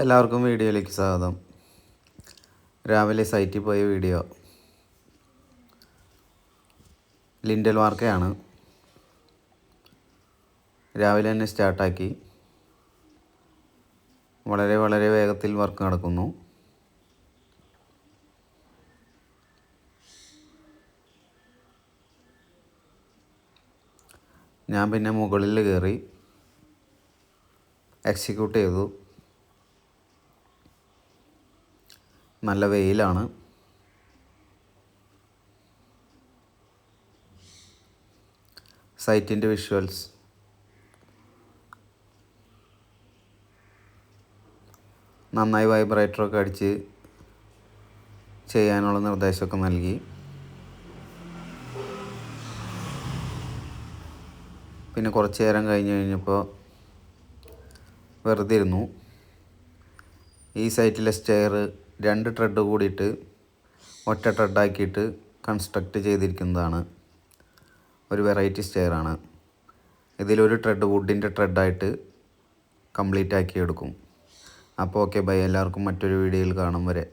എല്ലാവർക്കും വീഡിയോയിലേക്ക് സ്വാഗതം. രാവിലെ സൈറ്റിൽ പോയ വീഡിയോ. ലിൻഡൽ വാർക്കയാണ്. രാവിലെ തന്നെ സ്റ്റാർട്ടാക്കി. വളരെ വേഗത്തിൽ വർക്ക് നടക്കുന്നു. ഞാൻ പിന്നെ മുകളിൽ കയറി എക്സിക്യൂട്ട് ചെയ്തു. നല്ല വെയിലാണ്. സൈറ്റിൻ്റെ വിഷ്വൽസ് നന്നായി വൈബ്രേറ്ററൊക്കെ അടിച്ച് ചെയ്യാനുള്ള നിർദ്ദേശമൊക്കെ നൽകി. പിന്നെ കുറച്ച് നേരം കഴിഞ്ഞപ്പോൾ വെറുതെ ഇരുന്നു. ഈ സൈറ്റിലെ സ്റ്റെയർ 2 ട്രെഡ് കൂടിയിട്ട് ഒറ്റ ട്രെഡാക്കിയിട്ട് കൺസ്ട്രക്റ്റ് ചെയ്തിരിക്കുന്നതാണ്. ഒരു വെറൈറ്റി സ്റ്റെയറാണ്. ഇതിലൊരു ട്രെഡ് വുഡിൻ്റെ ട്രെഡായിട്ട് കംപ്ലീറ്റ് ആക്കി എടുക്കും. അപ്പോൾ ഓക്കെ ബൈ. എല്ലാവർക്കും മറ്റൊരു വീഡിയോയിൽ കാണും വരെ.